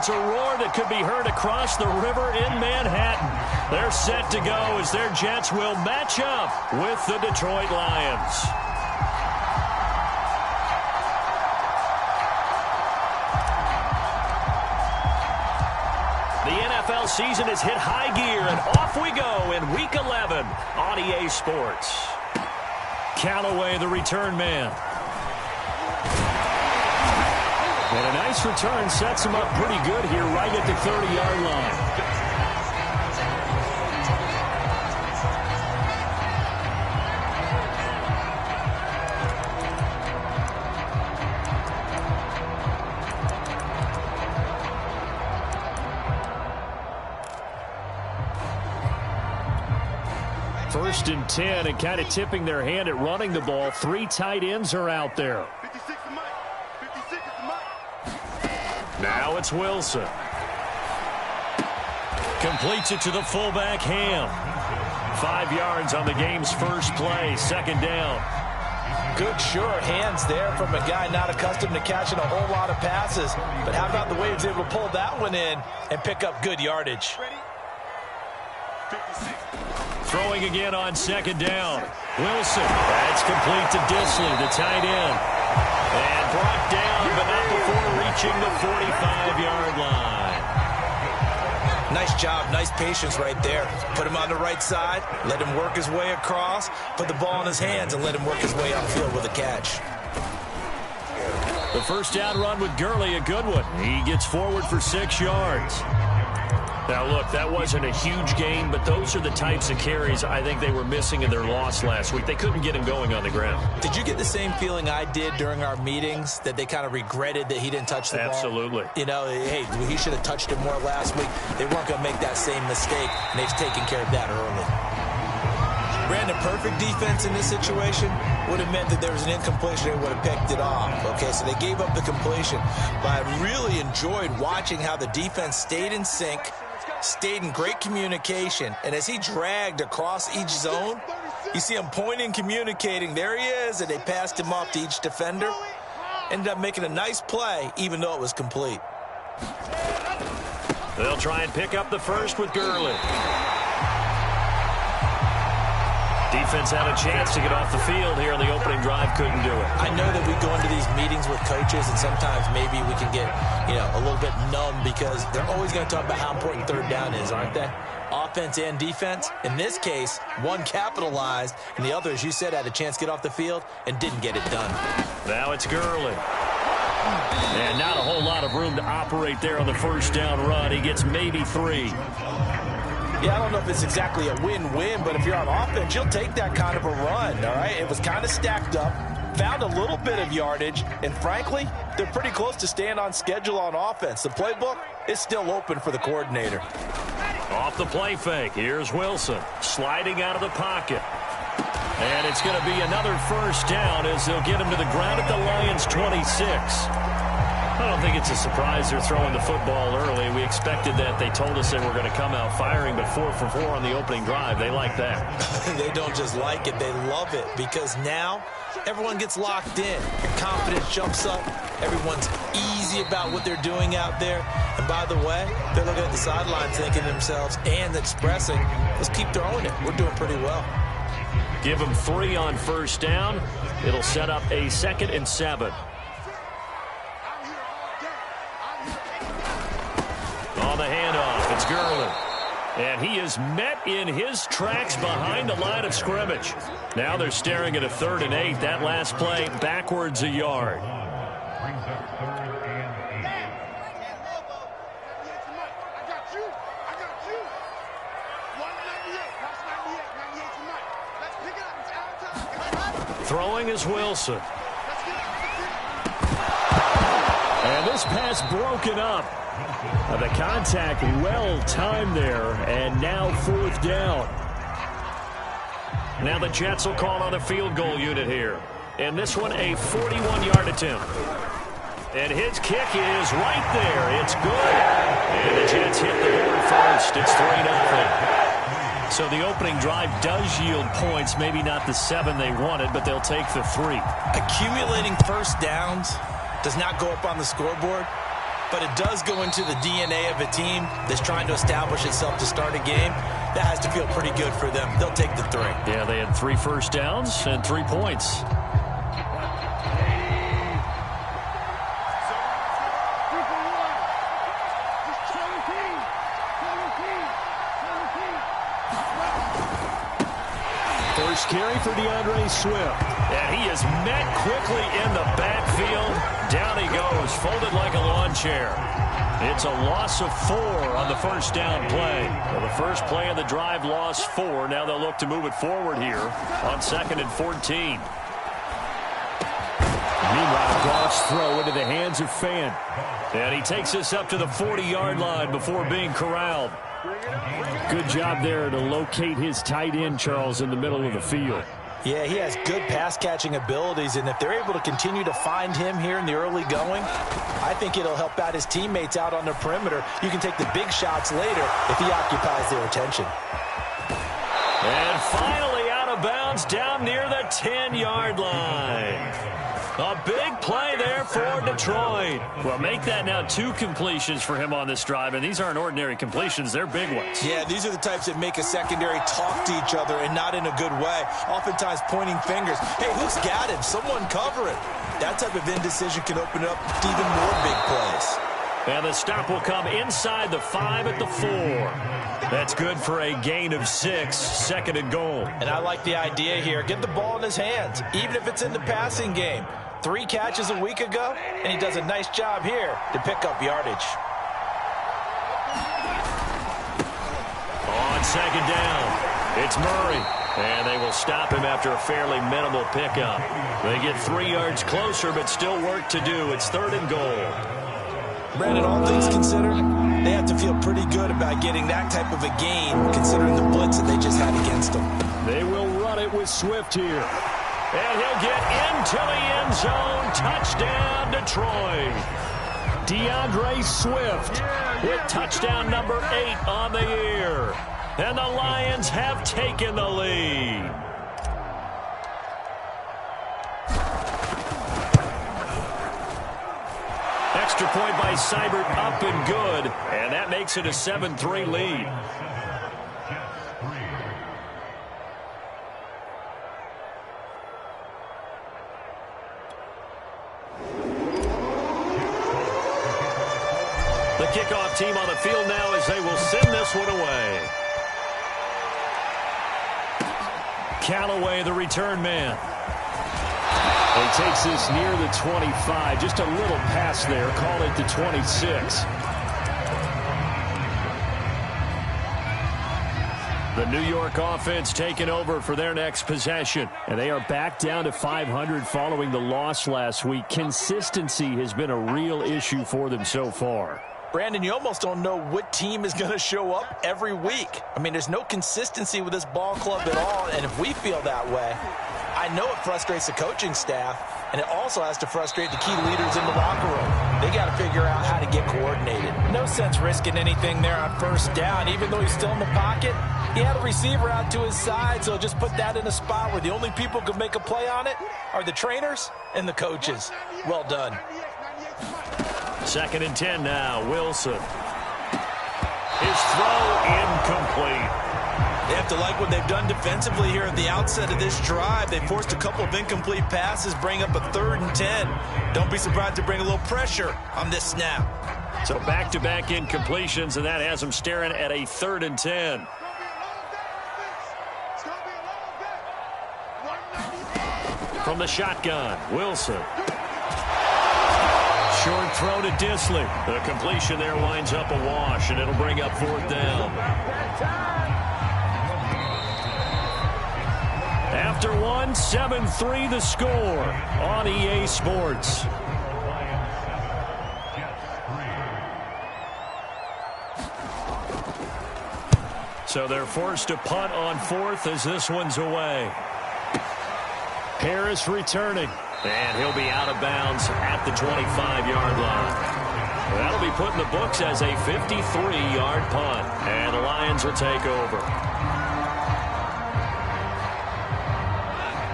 It's a roar that could be heard across the river in Manhattan. They're set to go as their Jets will match up with the Detroit Lions. The NFL season has hit high gear, and off we go in Week 11 on EA Sports. Callaway, the return man. And a nice return sets him up pretty good here right at the 30-yard line. First and 10, and kind of tipping their hand at running the ball. 3 tight ends are out there. Now it's Wilson. Completes it to the fullback, Ham. 5 yards on the game's first play, second down. Good, sure hands there from a guy not accustomed to catching a whole lot of passes. But how about the way he was able to pull that one in and pick up good yardage? Throwing again on second down. Wilson. That's complete to Disley, the tight end. And brought down, but not before reaching the 45-yard line. Nice job, nice patience right there. Put him on the right side, let him work his way across, put the ball in his hands, and let him work his way upfield with a catch. The first down run with Gurley, a good one. He gets forward for 6 yards. Now, look, that wasn't a huge gain, but those are the types of carries I think they were missing in their loss last week. They couldn't get him going on the ground. Did you get the same feeling I did during our meetings, that they kind of regretted that he didn't touch the ball? Absolutely. You know, hey, he should have touched it more last week. They weren't going to make that same mistake, and they've taken care of that early. Brandon, perfect defense in this situation would have meant that there was an incompletion. They would have picked it off. Okay, so they gave up the completion. But I really enjoyed watching how the defense stayed in sync, stayed in great communication, and as he dragged across each zone, you see him pointing, communicating. There he is, and they passed him off to each defender. Ended up making a nice play, even though it was complete. They'll try and pick up the first with Gurley. Defense had a chance to get off the field here on the opening drive, couldn't do it. I know that we go into these meetings with coaches, and sometimes maybe we can get, a little bit numb because they're always going to talk about how important third down is, aren't they? Offense and defense. In this case, one capitalized, and the other, as you said, had a chance to get off the field and didn't get it done. Now it's Gurley. And not a whole lot of room to operate there on the first down run. He gets maybe 3. Yeah, I don't know if it's exactly a win-win, but if you're on offense, you'll take that kind of a run, all right? It was kind of stacked up, found a little bit of yardage, and frankly, they're pretty close to staying on schedule on offense. The playbook is still open for the coordinator. Off the play fake, here's Wilson, sliding out of the pocket. And it's going to be another first down as they'll get him to the ground at the Lions' 26. I don't think it's a surprise they're throwing the football early. We expected that. They told us they were going to come out firing, but 4 for 4 on the opening drive. They like that. They don't just like it. They love it because now everyone gets locked in. Confidence jumps up. Everyone's easy about what they're doing out there. And by the way, they're looking at the sidelines thinking to themselves and expressing, let's keep throwing it. We're doing pretty well. Give them 3 on first down. It'll set up a 2nd and 7. On the handoff, it's Gurley. And he is met in his tracks behind the line of scrimmage. Now they're staring at a 3rd and 8. That last play backwards a yard. Throwing is Wilson. And this pass broken up. The contact well timed there, and now 4th down. Now the Jets will call on a field goal unit here. And this one a 41-yard attempt. And his kick is right there. It's good. And the Jets hit the board first. It's 3-0. So the opening drive does yield points. Maybe not the 7 they wanted, but they'll take the 3. Accumulating first downs does not go up on the scoreboard. but it does go into the DNA of a team that's trying to establish itself to start a game. That has to feel pretty good for them. They'll take the 3. Yeah, they had 3 first downs and 3 points. First carry for DeAndre Swift. And he is met quickly in the backfield. Down he goes, folded like a lawn chair. It's a loss of 4 on the first down play. Well, the first play of the drive lost 4. Now they'll look to move it forward here on 2nd and 14. Meanwhile, Goff's throw into the hands of Fant. And he takes this up to the 40-yard line before being corralled. Good job there to locate his tight end, Charles, in the middle of the field. Yeah, he has good pass-catching abilities, and if they're able to continue to find him here in the early going, I think it'll help out his teammates out on the perimeter. You can take the big shots later if he occupies their attention. And finally out of bounds down near the 10-yard line. A big play there for Detroit. Well, make that now 2 completions for him on this drive, and these aren't ordinary completions. They're big ones. Yeah, these are the types that make a secondary talk to each other and not in a good way. Oftentimes pointing fingers. Hey, who's got him? Someone cover it. That type of indecision can open up to even more big plays. And the stop will come inside the 5 at the 4. That's good for a gain of 6, 2nd and goal. And I like the idea here. Get the ball in his hands, even if it's in the passing game. 3 catches a week ago, and he does a nice job here to pick up yardage. On 2nd down, it's Murray. And they will stop him after a fairly minimal pickup. They get 3 yards closer, but still work to do. It's 3rd and goal. Brandon, all things considered, they have to feel pretty good about getting that type of a gain, considering the blitz that they just had against them. They will run it with Swift here. And he'll get into the end zone. Touchdown, Detroit. DeAndre Swift with touchdown number 8 on the year. And the Lions have taken the lead. Extra point by Seibert, up and good. And that makes it a 7-3 lead. The kickoff team on the field now as they will send this one away. Callaway, the return man. He takes this near the 25. Just a little pass there. Call it the 26. The New York offense taking over for their next possession. And they are back down to 500 following the loss last week. Consistency has been a real issue for them so far. Brandon, you almost don't know what team is going to show up every week. I mean, there's no consistency with this ball club at all, and if we feel that way, I know it frustrates the coaching staff, and it also has to frustrate the key leaders in the locker room. They got to figure out how to get coordinated. No sense risking anything there on first down, even though he's still in the pocket. He had a receiver out to his side, so just put that in a spot where the only people who can make a play on it are the trainers and the coaches. Well done. 2nd and 10 now. Wilson. His throw incomplete. They have to like what they've done defensively here at the outset of this drive. They forced a couple of incomplete passes, bring up a 3rd and 10. Don't be surprised to bring a little pressure on this snap. So back-to-back incompletions, and that has them staring at a 3rd and 10. From the shotgun, Wilson. Short throw to Disley. The completion there winds up a wash, and it'll bring up 4th down. After 7-3 the score on EA Sports. So they're forced to punt on 4th as this one's away. Harris returning. And he'll be out of bounds at the 25-yard line. That'll be put in the books as a 53-yard punt. And the Lions will take over.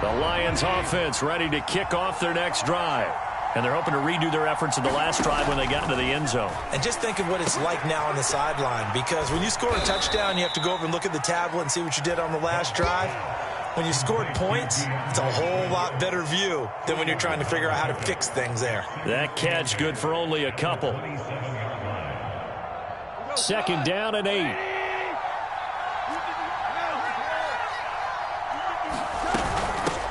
The Lions offense ready to kick off their next drive. And they're hoping to redo their efforts in the last drive when they got into the end zone. And just think of what it's like now on the sideline, because when you score a touchdown, you have to go over and look at the tablet and see what you did on the last drive. When you scored points, it's a whole lot better view than when you're trying to figure out how to fix things there. That catch good for only a couple. 2nd down and 8.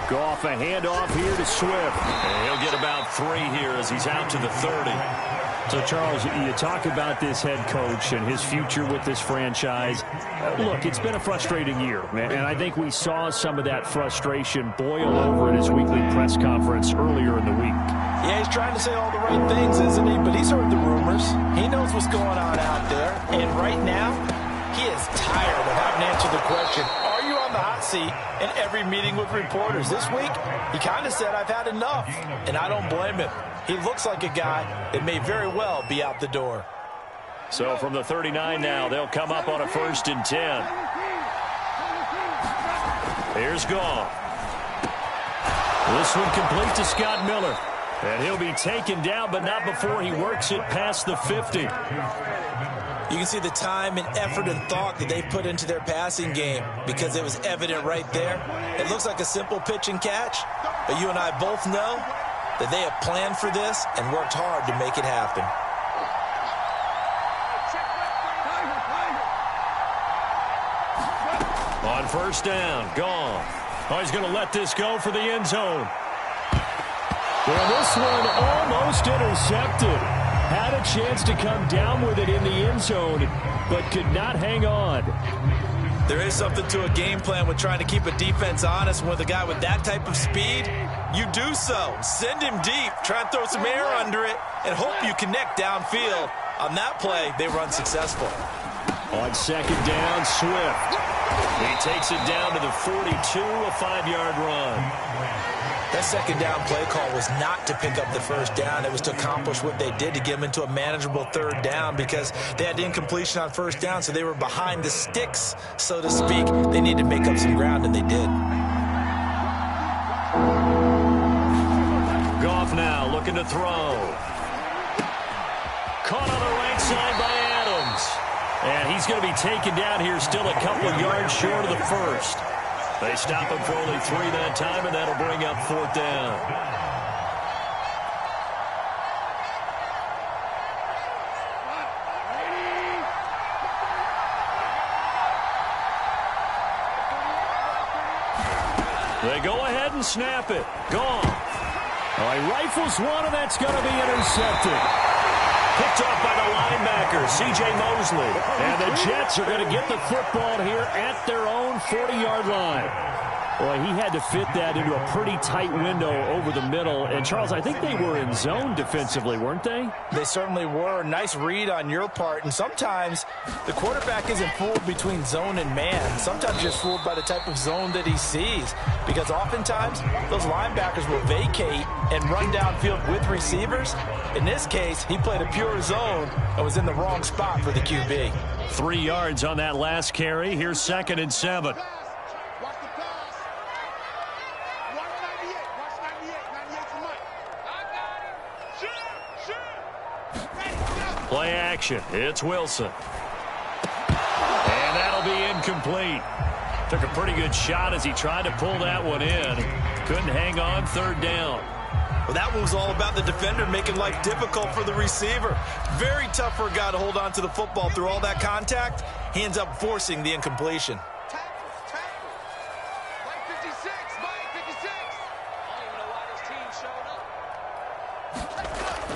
Goff, a handoff here to Swift. And he'll get about 3 here as he's out to the 30. So, Charles, you talk about this head coach and his future with this franchise. Look, it's been a frustrating year, and I think we saw some of that frustration boil over at his weekly press conference earlier in the week. Yeah, he's trying to say all the right things, isn't he? But he's heard the rumors. He knows what's going on out there. And right now, he is tired of having to answer the question, are you on the hot seat in every meeting with reporters? This week, he kind of said, I've had enough. And I don't blame him. He looks like a guy that may very well be out the door. So from the 39 now, they'll come up on a 1st and 10. Here's Goff. This one complete to Scott Miller. And he'll be taken down, but not before he works it past the 50. You can see the time and effort and thought that they put into their passing game because it was evident right there. It looks like a simple pitch and catch, but you and I both know that they have planned for this and worked hard to make it happen. On 1st down, Goff. Oh, he's going to let this go for the end zone. Well, this one almost intercepted. Had a chance to come down with it in the end zone, but could not hang on. There is something to a game plan with trying to keep a defense honest. With a guy with that type of speed, you do so. Send him deep, try and throw some air under it, and hope you connect downfield. On that play, they were unsuccessful. On 2nd down, Swift. He takes it down to the 42, a 5-yard run. That 2nd down play call was not to pick up the 1st down. It was to accomplish what they did, to get them into a manageable 3rd down, because they had incompletion on 1st down, so they were behind the sticks, so to speak. They needed to make up some ground, and they did. Goff now looking to throw. Caught on the right side by Adams. And he's going to be taken down here, still a couple of yards short of the 1st. They stop him for only 3 that time, and that'll bring up 4th down. They go ahead and snap it. Goff. Oh, he rifles one, and that's going to be intercepted. Picked off by the linebacker, C.J. Mosley. And the Jets are going to get the football here at their own 40-yard line. Boy, he had to fit that into a pretty tight window over the middle. And, Charles, I think they were in zone defensively, weren't they? They certainly were. Nice read on your part. And sometimes the quarterback isn't fooled between zone and man. Sometimes just fooled by the type of zone that he sees. Because oftentimes, those linebackers will vacate and run downfield with receivers. In this case, he played a pure zone and was in the wrong spot for the QB. 3 yards on that last carry. Here's 2nd and 7. Play action. It's Wilson. And that'll be incomplete. Took a pretty good shot as he tried to pull that one in. Couldn't hang on. 3rd down. Well, that one was all about the defender making life difficult for the receiver. Very tough for a guy to hold on to the football through all that contact. He ends up forcing the incompletion.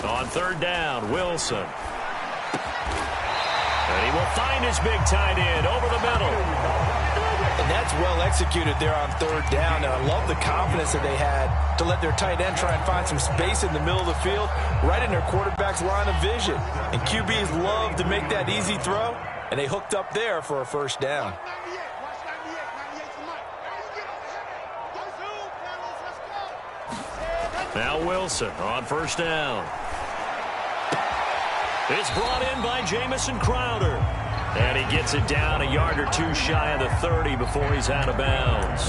On 3rd down, Wilson. And he will find his big tight end over the middle. And that's well executed there on 3rd down. And I love the confidence that they had to let their tight end try and find some space in the middle of the field, right in their quarterback's line of vision. And QBs love to make that easy throw, and they hooked up there for a 1st down. Now Wilson on 1st down. It's brought in by Jamison Crowder. And he gets it down a yard or two shy of the 30 before he's out of bounds.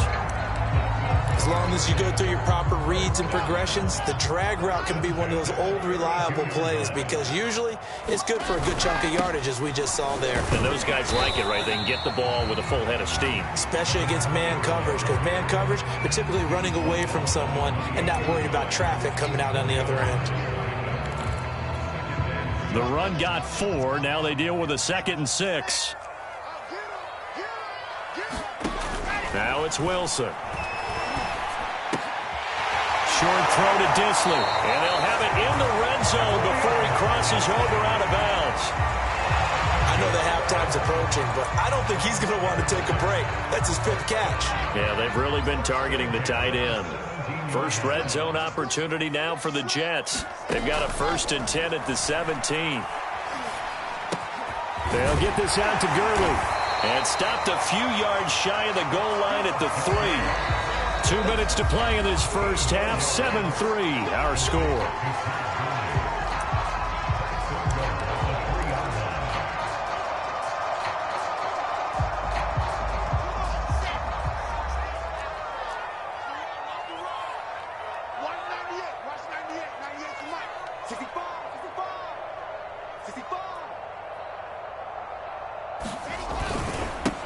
As long as you go through your proper reads and progressions, the drag route can be one of those old reliable plays because usually it's good for a good chunk of yardage, as we just saw there. And those guys like it, right? They can get the ball with a full head of steam. Especially against man coverage, because man coverage, they're typically running away from someone and not worried about traffic coming out on the other end. The run got 4. Now they deal with a 2nd and 6. Now it's Wilson. Short throw to Dissly. And they'll have it in the red zone before he crosses over out of bounds. I know the halftime's approaching, but I don't think he's going to want to take a break. That's his 5th catch. Yeah, they've really been targeting the tight end. First red zone opportunity now for the Jets. They've got a 1st and 10 at the 17. They'll get this out to Gurley. And stopped a few yards shy of the goal line at the 3. 2 minutes to play in this first half. 7-3, our score.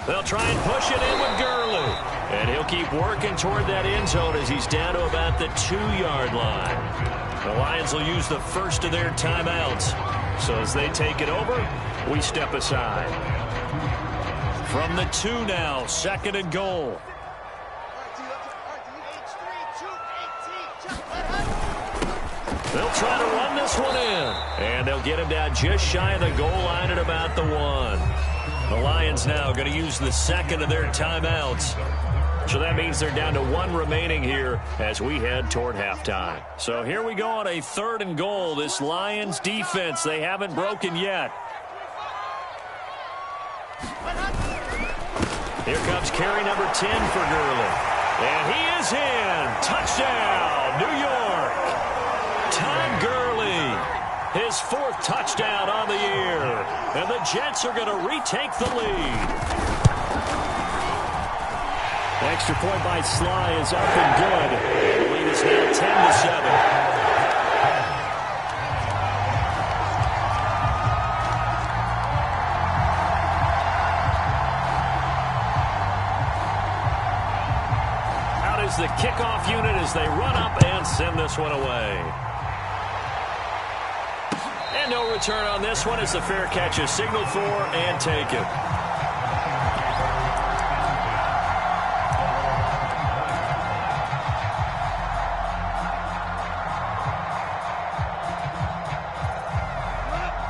They'll try and push it in with Gurley. And he'll keep working toward that end zone as he's down to about the 2-yard line. The Lions will use the first of their timeouts. So as they take it over, we step aside. From the 2 now, 2nd and goal. They'll try to run this one in. And they'll get him down just shy of the goal line at about the 1. The Lions now going to use the 2nd of their timeouts. So that means they're down to 1 remaining here as we head toward halftime. So here we go on a 3rd and goal. This Lions defense, they haven't broken yet. Here comes carry number 10 for Gurley. And he is in. Touchdown, New York. Todd Gurley, his 4th touchdown on the year. And the Jets are going to retake the lead. Extra point by Sly is up and good. The lead is now 10-7. The kickoff unit as they run up and send this one away. And no return on this one as the fair catch is signaled for and taken.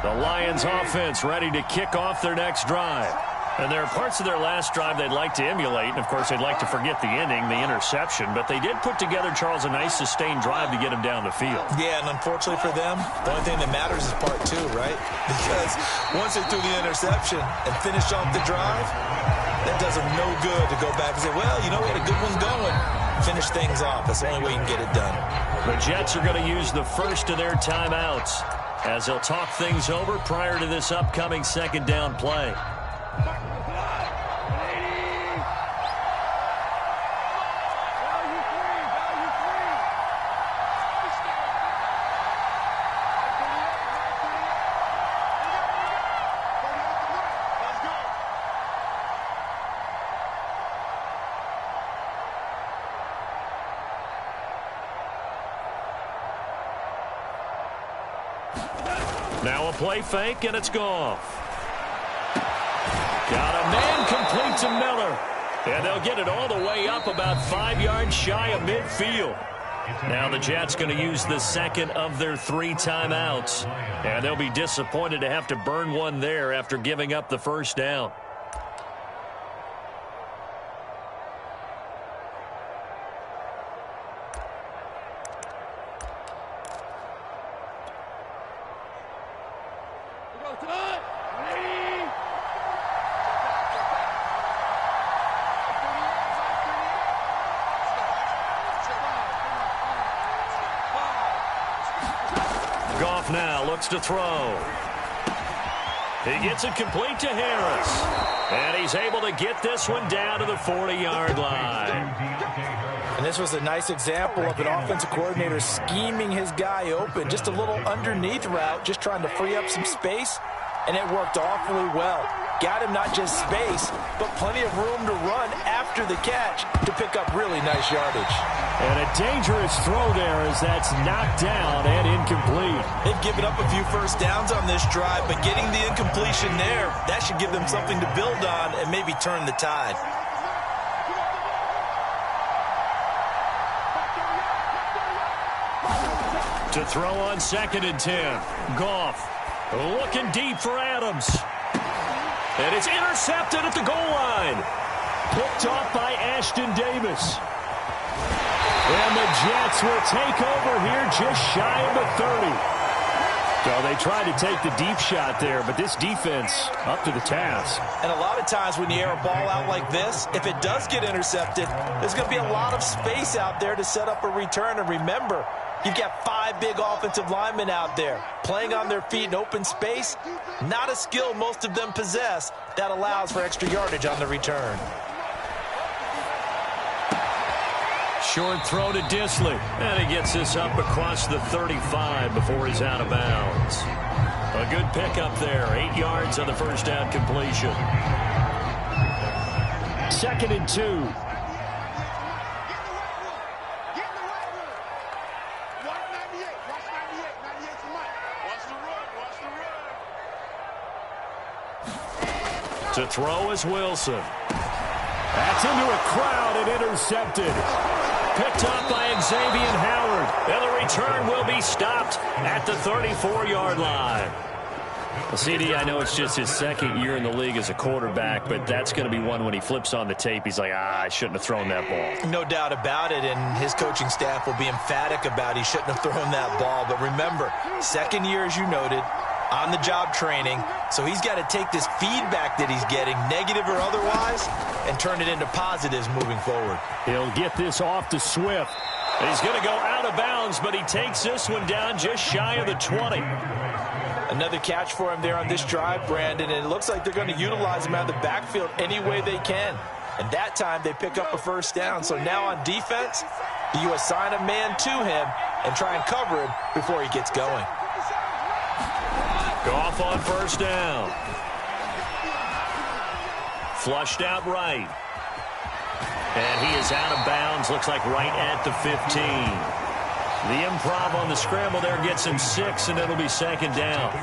The Lions offense ready to kick off their next drive. And there are parts of their last drive they'd like to emulate. And, of course, they'd like to forget the ending, the interception. But they did put together, Charles, a nice sustained drive to get them down the field. Yeah, and unfortunately for them, the only thing that matters is part 2, right? Because once they threw the interception and finished off the drive, that does them no good to go back and say, well, you know, we had a good one going. Finish things off. That's the only way you can get it done. The Jets are going to use the first of their timeouts as they'll talk things over prior to this upcoming 2nd down play. Now a play fake, and it's Goff. Got a man complete to Miller. And they'll get it all the way up about 5 yards shy of midfield. Now the Jets going to use the 2nd of their 3 timeouts. And they'll be disappointed to have to burn one there after giving up the first down. Goff now looks to throw. He gets it complete to Harris. And he's able to get this one down to the 40-yard line. And this was a nice example of an offensive coordinator scheming his guy open. Just a little underneath route, just trying to free up some space, and it worked awfully well. Got him not just space, but plenty of room to run after the catch to pick up really nice yardage. And a dangerous throw there as that's knocked down and incomplete. They've given up a few first downs on this drive, but getting the incompletion there, that should give them something to build on and maybe turn the tide. To throw on 2nd and 10. Goff looking deep for Adams. And it's intercepted at the goal line. Picked off by Ashton Davis. And the Jets will take over here just shy of the 30. So they tried to take the deep shot there, but this defense up to the task. And a lot of times when you air a ball out like this, if it does get intercepted, there's going to be a lot of space out there to set up a return. And remember, you've got 5 big offensive linemen out there playing on their feet in open space. Not a skill most of them possess that allows for extra yardage on the return. Short throw to Dissly. And he gets this up across the 35 before he's out of bounds. A good pickup there. 8 yards on the first down completion. 2nd and 2. To throw is Wilson. That's into a crowd and intercepted. Picked up by Xavier Howard. And the return will be stopped at the 34-yard line. Well, CD, I know it's just his 2nd year in the league as a quarterback, but that's going to be one when he flips on the tape. He's like, I shouldn't have thrown that ball. No doubt about it, and his coaching staff will be emphatic about he shouldn't have thrown that ball. But remember, 2nd year, as you noted, on-the-job training, so he's got to take this feedback that he's getting, negative or otherwise, and turn it into positives moving forward. He'll get this off to Swift. He's going to go out of bounds, but he takes this one down just shy of the 20. Another catch for him there on this drive, Brandon, and it looks like they're going to utilize him out of the backfield any way they can. And that time they pick up a first down. So now on defense, you assign a man to him and try and cover him before he gets going. Goff on first down. Flushed out right. And he is out of bounds, looks like right at the 15. The improv on the scramble there gets him 6, and it'll be 2nd down.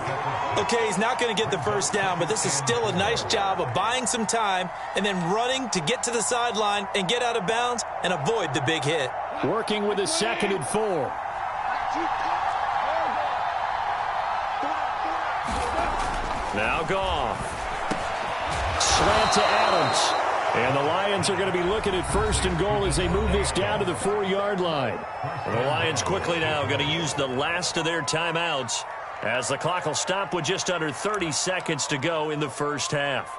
Okay, he's not going to get the first down, but this is still a nice job of buying some time and then running to get to the sideline and get out of bounds and avoid the big hit. Working with a 2nd and 4. Now Goff. Slant to Adams. And the Lions are going to be looking at 1st and goal as they move this down to the 4-yard line. And the Lions quickly now going to use the last of their timeouts as the clock will stop with just under 30 seconds to go in the first half.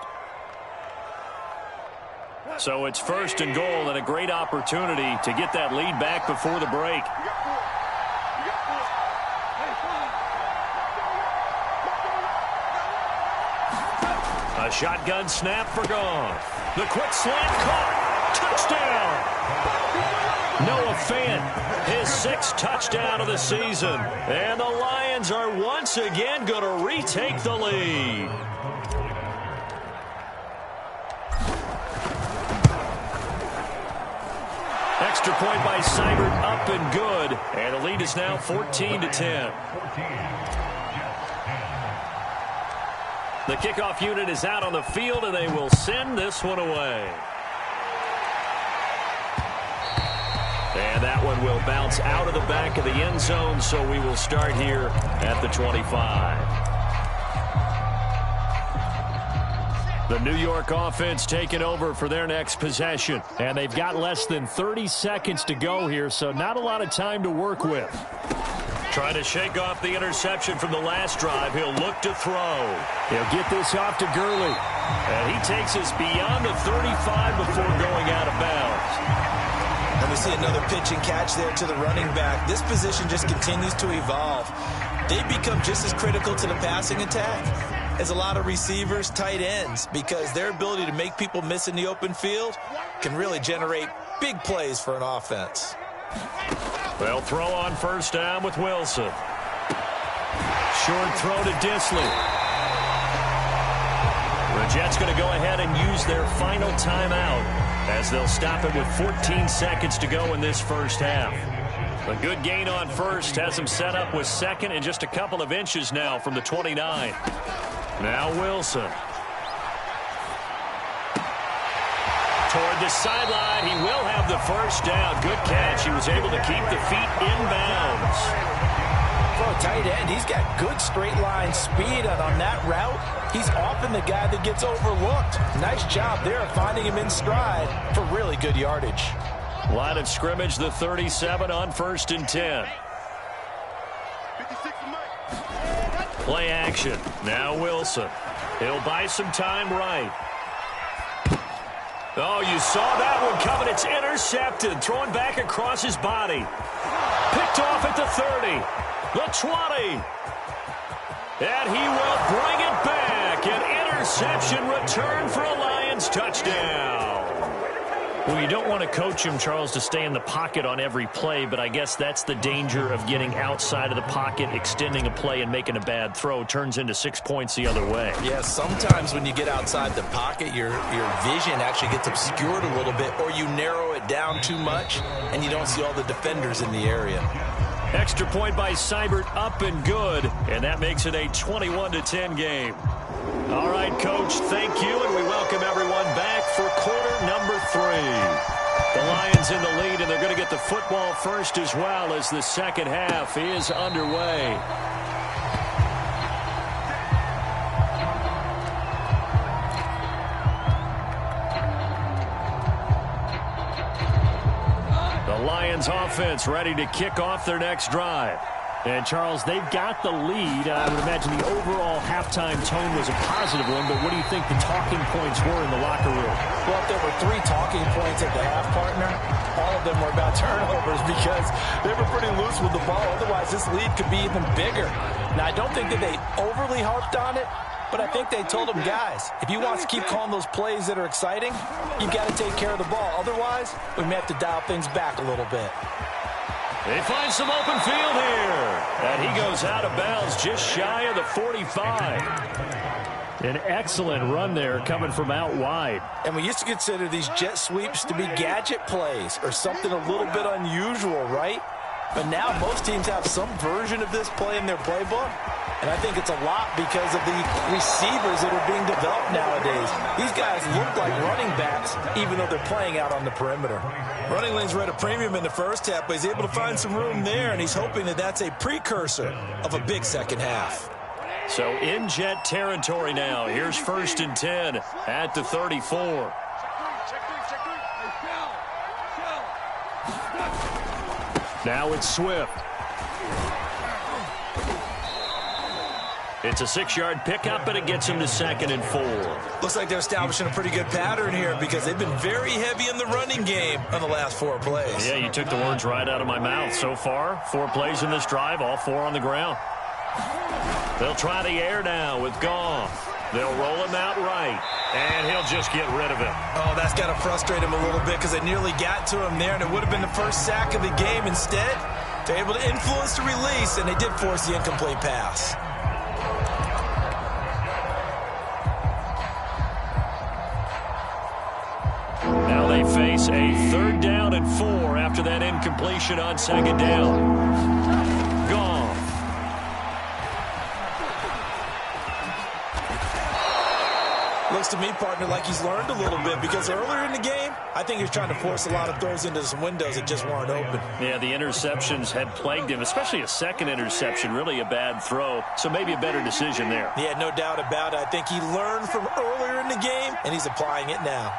So it's 1st and goal and a great opportunity to get that lead back before the break. A shotgun snap for Goff. The quick slant caught. Touchdown. Noah Fant, his 6th touchdown of the season. And the Lions are once again going to retake the lead. Extra point by Seibert, up and good. And the lead is now 14-10. The kickoff unit is out on the field, and they will send this one away. And that one will bounce out of the back of the end zone, so we will start here at the 25. The New York offense taking over for their next possession. And they've got less than 30 seconds to go here, so not a lot of time to work with. Trying to shake off the interception from the last drive. He'll look to throw. He'll get this off to Gurley. And he takes us beyond the 35 before going out of bounds. And we see another pitch and catch there to the running back. This position just continues to evolve. They become just as critical to the passing attack as a lot of receivers, tight ends, because their ability to make people miss in the open field can really generate Big plays for an offense. They'll throw on first down with Wilson. Short throw to Dissly. The Jets going to go ahead and use their final timeout as they'll stop it with 14 seconds to go in this first half. A good gain on first has them set up with second and just a couple of inches now from the 29. Now Wilson. Toward the sideline, he will have the first down. Good catch. He was able to keep the feet inbounds. For a tight end, he's got good straight line speed, and on that route, he's often the guy that gets overlooked. Nice job there of finding him in stride for really good yardage. Line of scrimmage, the 37 on 1st and 10. Play action. Now Wilson. He'll buy some time right. Oh, you saw that one coming. It's intercepted. Thrown back across his body. Picked off at the 30. The 20. And he will bring it back. An interception return for a Lions touchdown. Well, you don't want to coach him, Charles, to stay in the pocket on every play, but I guess that's the danger of getting outside of the pocket, extending a play, and making a bad throw. Turns into 6 points the other way. Yeah, sometimes when you get outside the pocket, your vision actually gets obscured a little bit, or you narrow it down too much, and you don't see all the defenders in the area. Extra point by Seibert, up and good, and that makes it a 21-10 game. All right, Coach, thank you, and we welcome everyone back for quarter number 3. The Lions in the lead, and they're going to get the football first as well as the second half is underway. The Lions offense ready to kick off their next drive. And, Charles, they've got the lead. I would imagine the overall halftime tone was a positive one, but what do you think the talking points were in the locker room? Well, if there were 3 talking points at the half, partner, all of them were about turnovers because they were pretty loose with the ball. Otherwise, this lead could be even bigger. Now, I don't think that they overly harped on it, but I think they told them, guys, if you want to keep calling those plays that are exciting, you've got to take care of the ball. Otherwise, we may have to dial things back a little bit. They find some open field here. And he goes out of bounds just shy of the 45. An excellent run there coming from out wide. And we used to consider these jet sweeps to be gadget plays or something a little bit unusual, right? But now most teams have some version of this play in their playbook. And I think it's a lot because of the receivers that are being developed nowadays. These guys look like running backs, even though they're playing out on the perimeter. Running lanes were at a premium in the first half, but he's able to find some room there, and he's hoping that that's a precursor of a big second half. So in jet territory now. Here's 1st and 10 at the 34. Now it's Swift. It's a 6-yard pickup, and it gets him to 2nd and 4. Looks like they're establishing a pretty good pattern here because they've been very heavy in the running game on the last 4 plays. Yeah, you took the words right out of my mouth. So far, 4 plays in this drive, all 4 on the ground. They'll try the air now with Goff. They'll roll him out right, and he'll just get rid of it. Oh, that's got to frustrate him a little bit because they nearly got to him there, and it would have been the first sack of the game. Instead, they're able to influence the release, and they did force the incomplete pass. Now they face a 3rd down and 4 after that incompletion on 2nd down. Goff. Looks to me, partner, like he's learned a little bit because earlier in the game, I think he was trying to force a lot of throws into some windows that just weren't open. Yeah, the interceptions had plagued him, especially a second interception, really a bad throw. So maybe a better decision there. Yeah, no doubt about it. I think he learned from earlier in the game, and he's applying it now.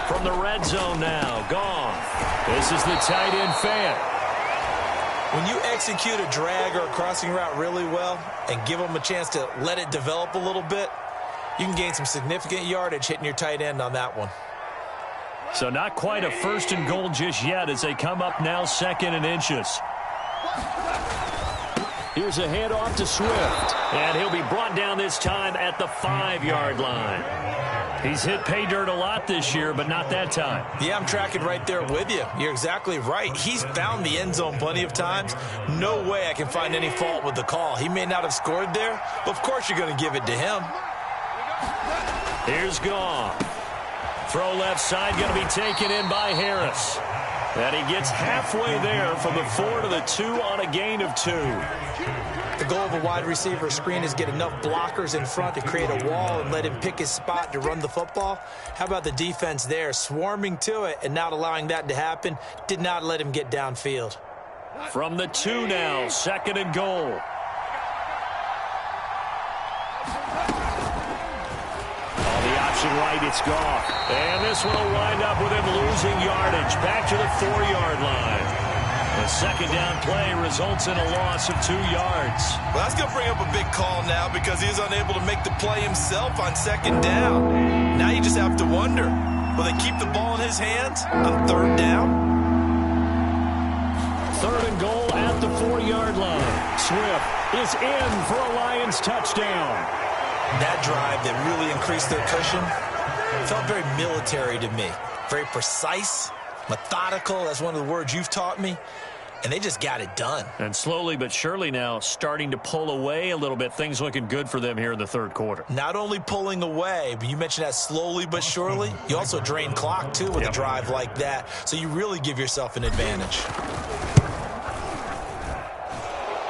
From the red zone now, Goff. This is the tight end Fant. When you execute a drag or a crossing route really well and give them a chance to let it develop a little bit, you can gain some significant yardage hitting your tight end on that one. So not quite a 1st and goal just yet as they come up now 2nd and inches. Here's a handoff to Swift, and he'll be brought down this time at the 5-yard line. He's hit pay dirt a lot this year, but not that time. Yeah, I'm tracking right there with you. You're exactly right. He's found the end zone plenty of times. No way I can find any fault with the call. He may not have scored there, but of course you're going to give it to him. Here's Goff. Throw left side, going to be taken in by Harris. And he gets halfway there from the 4 to the 2 on a gain of 2. The goal of a wide receiver screen is get enough blockers in front to create a wall and let him pick his spot to run the football. How about the defense there, swarming to it and not allowing that to happen? Did not let him get downfield. From the 2 now, 2nd and goal. Right, it's Goff. And this one will wind up with him losing yardage back to the 4-yard line. The 2nd down play results in a loss of 2 yards. Well, that's going to bring up a big call now because he is unable to make the play himself on 2nd down. Now you just have to wonder, will they keep the ball in his hands on 3rd down? 3rd and goal at the 4-yard line. Swift is in for a Lions touchdown. That drive that really increased their cushion felt very military to me. Very precise, methodical. That's one of the words you've taught me. And they just got it done. And slowly but surely now starting to pull away a little bit. Things looking good for them here in the 3rd quarter. Not only pulling away, but you mentioned that slowly but surely. You also drain clock, too, with a drive like that. So you really give yourself an advantage.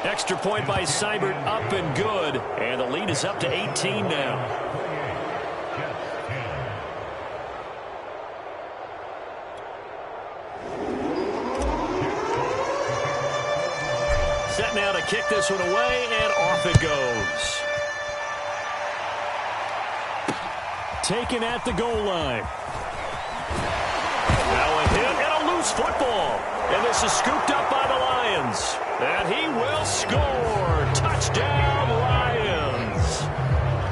Extra point by Seibert, up and good. And the lead is up to 18 now. Set now to kick this one away, and off it goes. Taken at the goal line. Now a hit and a loose football. And this is scooped up by the Lions. And he will score. Touchdown, Lions.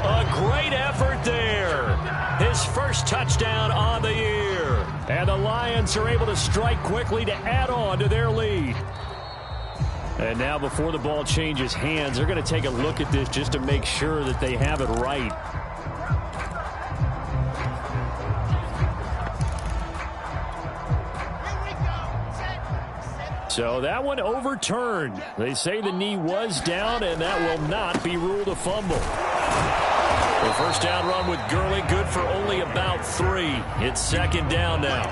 A great effort there. His first touchdown on the year. And the Lions are able to strike quickly to add on to their lead. And now before the ball changes hands, they're going to take a look at this just to make sure that they have it right. So that one overturned. They say the knee was down, and that will not be ruled a fumble. The first down run with Gurley, good for only about 3. It's 2nd down now.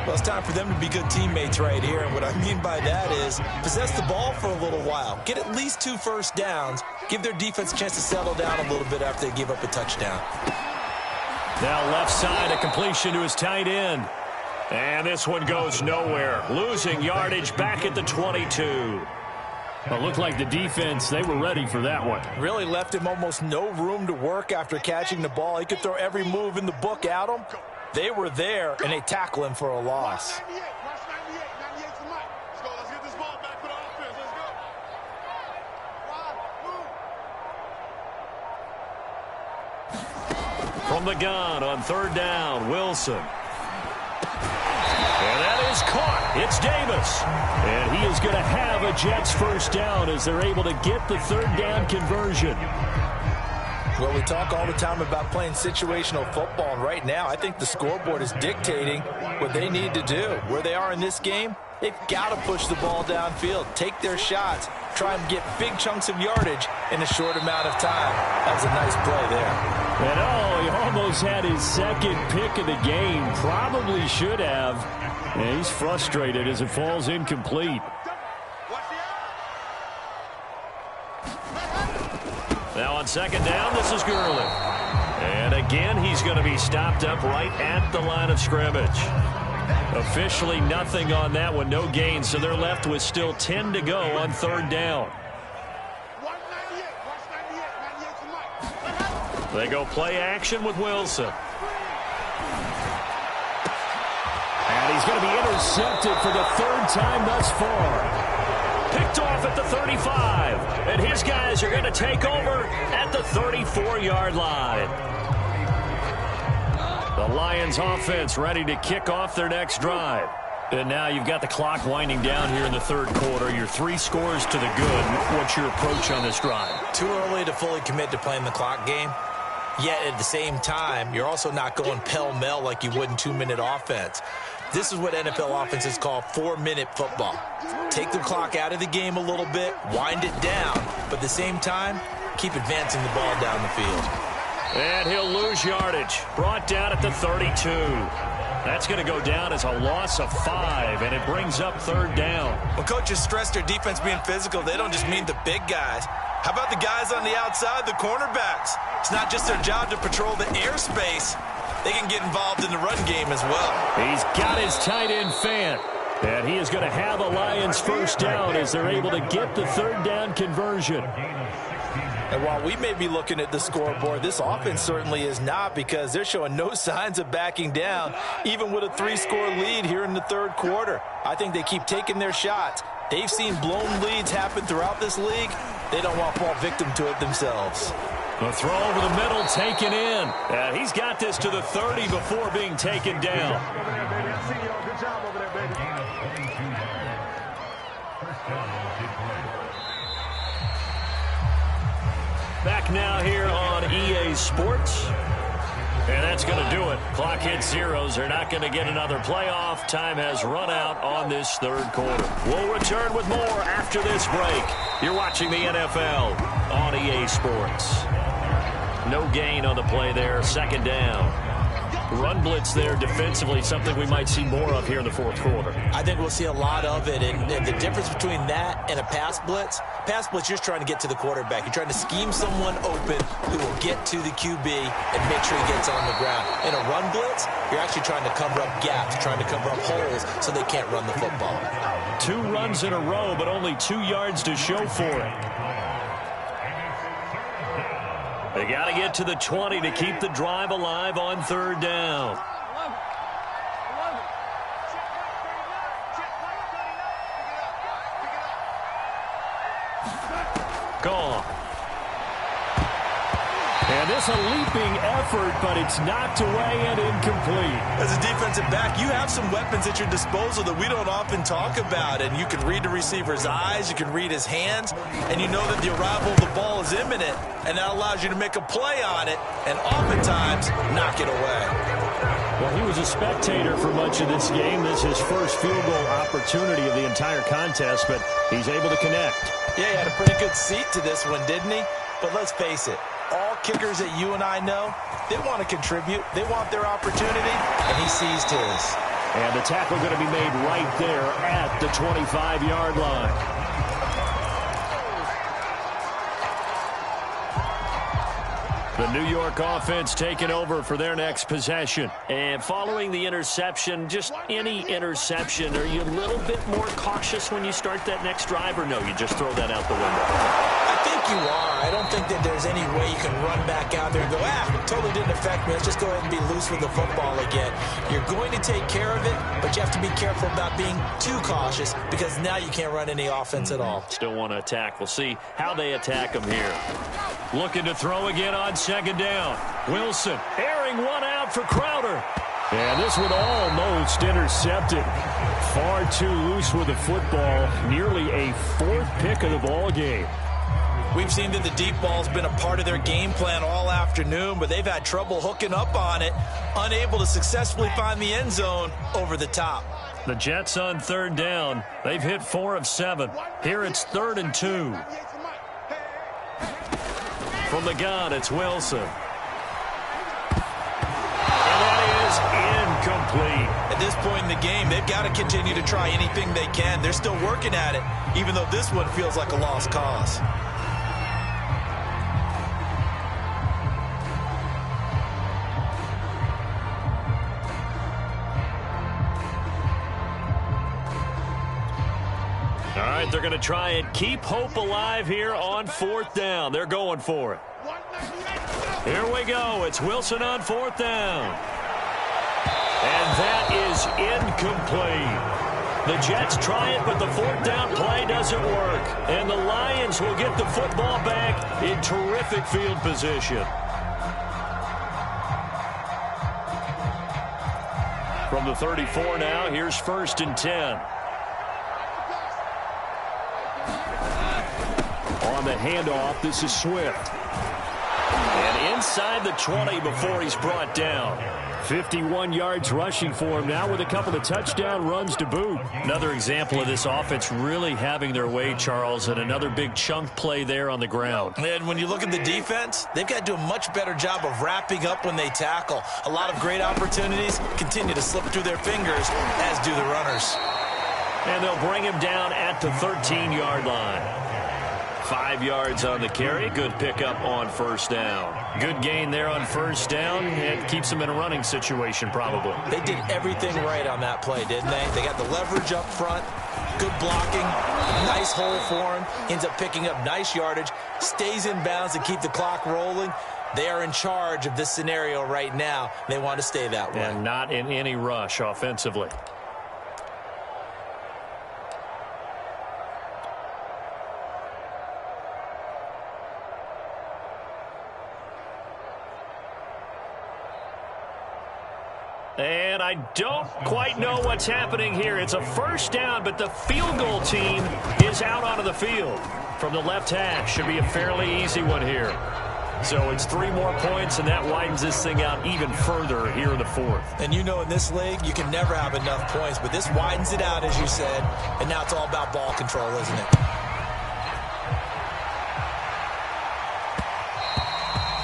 Well, it's time for them to be good teammates right here. And what I mean by that is possess the ball for a little while. Get at least 2 first downs. Give their defense a chance to settle down a little bit after they give up a touchdown. Now left side, a completion to his tight end. And this one goes nowhere. Losing yardage back at the 22. It looked like the defense, they were ready for that one. Really left him almost no room to work after catching the ball. He could throw every move in the book at him. They were there, and they tackle him for a loss. From the gun on 3rd down, Wilson. And that is caught. It's Davis. And he is going to have a Jets first down as they're able to get the 3rd down conversion. Well, we talk all the time about playing situational football, and right now I think the scoreboard is dictating what they need to do. Where they are in this game, they've got to push the ball downfield, take their shots, try and get big chunks of yardage in a short amount of time. That was a nice play there. And he almost had his 2nd pick of the game. Probably should have. And he's frustrated as it falls incomplete. Now on 2nd down, this is Gurley. And again, he's going to be stopped up right at the line of scrimmage. Officially nothing on that one, no gain, so they're left with still 10 to go on 3rd down. They go play action with Wilson. And he's going to be intercepted for the 3rd time thus far. Picked off at the 35. And his guys are going to take over at the 34-yard line. The Lions offense ready to kick off their next drive. And now you've got the clock winding down here in the 3rd quarter. Your 3 scores to the good. What's your approach on this drive? Too early to fully commit to playing the clock game. Yet at the same time, you're also not going pell-mell like you would in 2-minute offense. This is what NFL offenses call 4-minute football. Take the clock out of the game a little bit, wind it down, but at the same time, keep advancing the ball down the field. And he'll lose yardage. Brought down at the 32. That's going to go down as a loss of 5, and it brings up 3rd down. When coaches stress their defense being physical, they don't just mean the big guys. How about the guys on the outside, the cornerbacks? It's not just their job to patrol the airspace. They can get involved in the run game as well. He's got his tight end Fant. And he is going to have a Lions first down as they're able to get the 3rd down conversion. And while we may be looking at the scoreboard, this offense certainly is not, because they're showing no signs of backing down, even with a 3-score lead here in the 3rd quarter. I think they keep taking their shots. They've seen blown leads happen throughout this league. They don't want to fall victim to it themselves. The throw over the middle taken in. And he's got this to the 30 before being taken down. Back now here on EA Sports. And that's going to do it. Clock hits zeros. They're not going to get another playoff. Time has run out on this 3rd quarter. We'll return with more after this break. You're watching the NFL on EA Sports. No gain on the play there. 2nd down. Run blitz there defensively, something we might see more of here in the 4th quarter. I think we'll see a lot of it, and the difference between that and a pass blitz, you're just trying to get to the quarterback. You're trying to scheme someone open who will get to the QB and make sure he gets on the ground. In a run blitz, you're actually trying to cover up gaps, trying to cover up holes so they can't run the football. 2 runs in a row, but only 2 yards to show for it. They got to get to the 20 to keep the drive alive on 3rd down. Gone. And this a leaping effort, but it's knocked away and incomplete. As a defensive back, you have some weapons at your disposal that we don't often talk about. And you can read the receiver's eyes, you can read his hands, and you know that the arrival of the ball is imminent. And that allows you to make a play on it and oftentimes knock it away. Well, he was a spectator for much of this game. This is his first field goal opportunity of the entire contest, but he's able to connect. Yeah, he had a pretty good seat to this one, didn't he? But let's face it, all kickers that you and I know, they want to contribute. They want their opportunity, and he seized his. And the tackle going to be made right there at the 25-yard line. The New York offense taking over for their next possession. And following the interception, just any interception, are you a little bit more cautious when you start that next drive, or no, you just throw that out the window? I think you are. I don't think that there's any way you can run back out there and go, totally didn't affect me. Let's just go ahead and be loose with the football again. You're going to take care of it, but you have to be careful about being too cautious, because now you can't run any offense at all. Still want to attack. We'll see how they attack them here. Looking to throw again on 2nd down. Wilson airing one out for Crowder. And this one almost intercepted. Far too loose with the football. Nearly a 4th pick of the ball game. We've seen that the deep ball's been a part of their game plan all afternoon, but they've had trouble hooking up on it, unable to successfully find the end zone over the top. The Jets on 3rd down. They've hit 4 of 7. Here it's 3rd and 2. From the gun, it's Wilson. And that is incomplete. At this point in the game, they've got to continue to try anything they can. They're still working at it, even though this one feels like a lost cause. All right, they're going to try and keep hope alive here on 4th down. They're going for it. Here we go. It's Wilson on 4th down. And that is incomplete. The Jets try it, but the 4th down play doesn't work. And the Lions will get the football back in terrific field position. From the 34 now, here's 1st and 10. On the handoff, this is Swift. And inside the 20 before he's brought down. 51 yards rushing for him now with a couple of touchdown runs to boot. Another example of this offense really having their way, Charles, and another big chunk play there on the ground. And when you look at the defense, they've got to do a much better job of wrapping up when they tackle. A lot of great opportunities continue to slip through their fingers, as do the runners. And they'll bring him down at the 13-yard line. 5 yards on the carry. Good pickup on first down. Good gain there on first down. It keeps them in a running situation probably. They did everything right on that play, didn't they? They got the leverage up front. Good blocking. Nice hole for him. Ends up picking up nice yardage. Stays in bounds to keep the clock rolling. They are in charge of this scenario right now. They want to stay that way. And not in any rush offensively. And I don't quite know what's happening here. It's a first down, but the field goal team is out onto the field. From the left hash, should be a fairly easy one here. So it's 3 more points, and that widens this thing out even further here in the fourth. And you know in this league, you can never have enough points, but this widens it out, as you said, and now it's all about ball control, isn't it?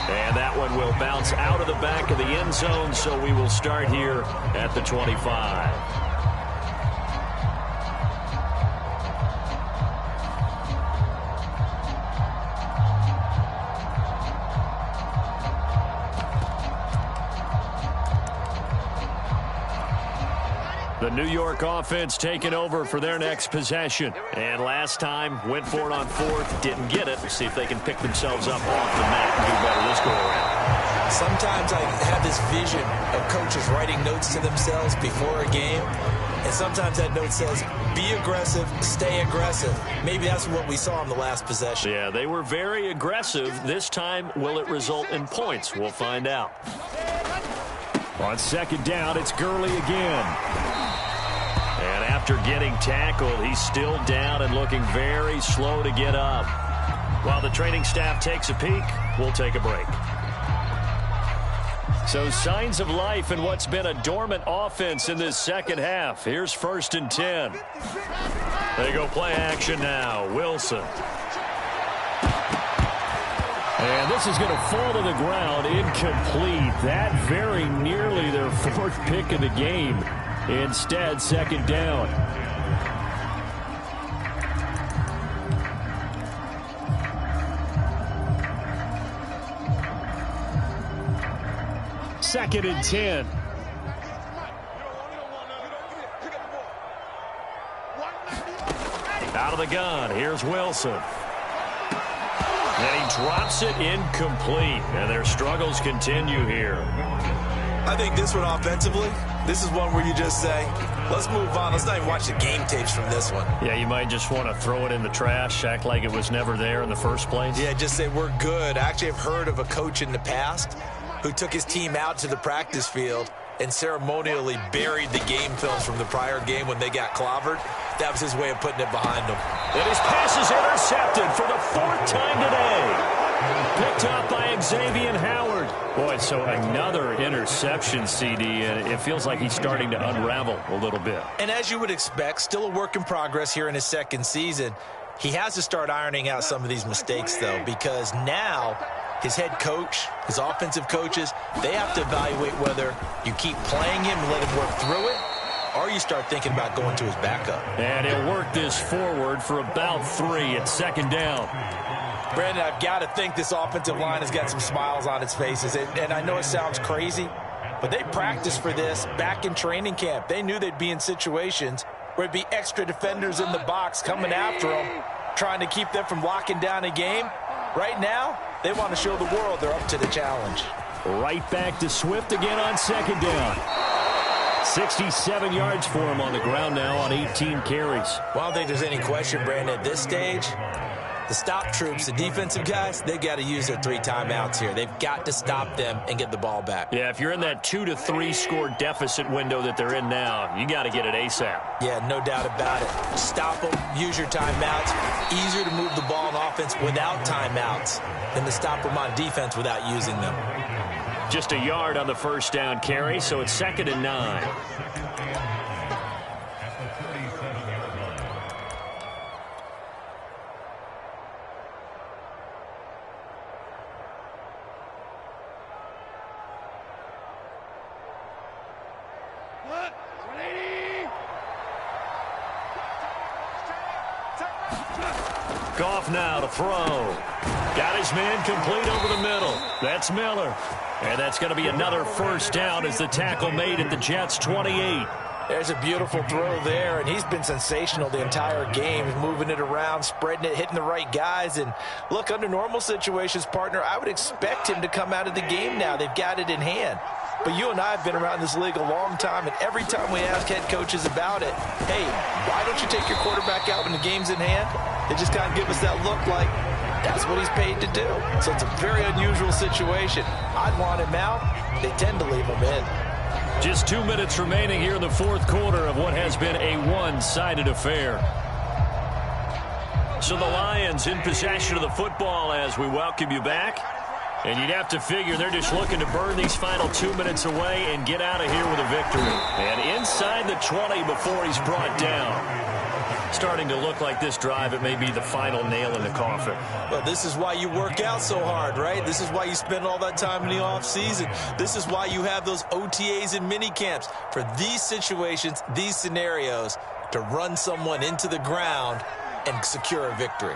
And that one will bounce out of the back of the end zone, so we will start here at the 25. The New York offense taking over for their next possession. And last time, went for it on fourth, didn't get it. We'll see if they can pick themselves up off the mat and do better this go-around. Sometimes I have this vision of coaches writing notes to themselves before a game. And sometimes that note says, be aggressive, stay aggressive. Maybe that's what we saw in the last possession. Yeah, they were very aggressive. This time, will it result in points? We'll find out. On second down, it's Gurley again. And after getting tackled, he's still down and looking very slow to get up. While the training staff takes a peek, we'll take a break. So signs of life in what's been a dormant offense in this second half. Here's 1st and 10. They go play action now. Wilson. And this is going to fall to the ground incomplete. That very nearly their 4th pick of the game. Instead, second down. Second and 10. Out of the gun, here's Wilson. And he drops it incomplete. And their struggles continue here. I think this one offensively, this is one where you just say, let's move on. Let's not even watch the game tapes from this one. Yeah, you might just want to throw it in the trash, act like it was never there in the first place. Yeah, just say we're good. I actually have heard of a coach in the past who took his team out to the practice field and ceremonially buried the game films from the prior game when they got clobbered. That was his way of putting it behind him. And his pass is intercepted for the 4th time today. Picked up by Xavier Howard. Boy, so another interception, CD, and it feels like he's starting to unravel a little bit. And as you would expect, still a work in progress here in his second season. He has to start ironing out some of these mistakes, though, because now his head coach, his offensive coaches, they have to evaluate whether you keep playing him and let him work through it, or you start thinking about going to his backup. And he'll work this forward for about 3 at second down. Brandon, I've got to think this offensive line has got some smiles on its faces. And I know it sounds crazy, but they practiced for this back in training camp. They knew they'd be in situations where it'd be extra defenders in the box coming after them, trying to keep them from locking down a game. Right now, they want to show the world they're up to the challenge. Right back to Swift again on second down. 67 yards for him on the ground now on 18 carries. Well, I don't think there's any question, Brandon, at this stage, The stop troops, the defensive guys, they got to use their 3 timeouts here. They've got to stop them and get the ball back. Yeah, if you're in that 2 to 3 score deficit window that they're in now, you got to get it ASAP. Yeah, no doubt about it. Stop them, use your timeouts. Easier to move the ball on offense without timeouts than to stop them on defense without using them. Just a yard on the first down carry, so it's 2nd and 9. Goff now to throw. Got his man complete over the middle. That's Miller. And that's going to be another first down as the tackle made at the Jets' 28. There's a beautiful throw there, and he's been sensational the entire game. He's moving it around, spreading it, hitting the right guys. And look, under normal situations, partner, I would expect him to come out of the game now. They've got it in hand. But you and I have been around this league a long time, and every time we ask head coaches about it, hey, why don't you take your quarterback out when the game's in hand? They just kind of give us that look like that's what he's paid to do. So it's a very unusual situation. I'd want him out. They tend to leave him in. Just 2 minutes remaining here in the fourth quarter of what has been a one-sided affair. So the Lions in possession of the football as we welcome you back. And you'd have to figure they're just looking to burn these final 2 minutes away and get out of here with a victory. And inside the 20 before he's brought down. Starting to look like this drive, it may be the final nail in the coffin. Well, this is why you work out so hard, right? This is why you spend all that time in the offseason. This is why you have those OTAs and mini camps for these situations, these scenarios, to run someone into the ground and secure a victory.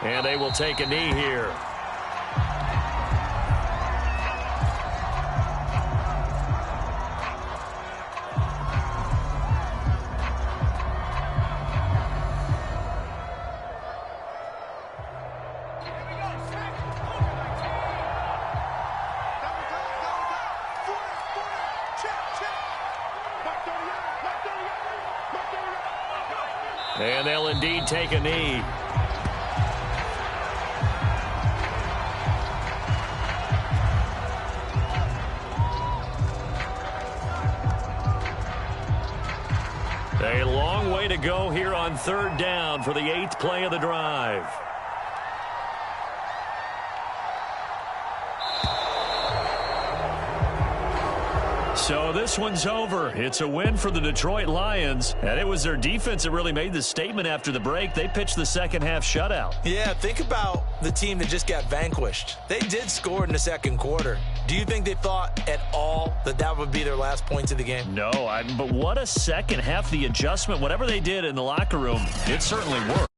And they will take a knee here. And they'll indeed take a knee. A long way to go here on 3rd down for the 8th play of the drive. So this one's over. It's a win for the Detroit Lions, and it was their defense that really made the statement after the break. They pitched the second half shutout. Yeah, think about the team that just got vanquished. They did score in the second quarter. Do you think they thought at all that that would be their last points of the game? No, but what a second half. The adjustment, whatever they did in the locker room, it certainly worked.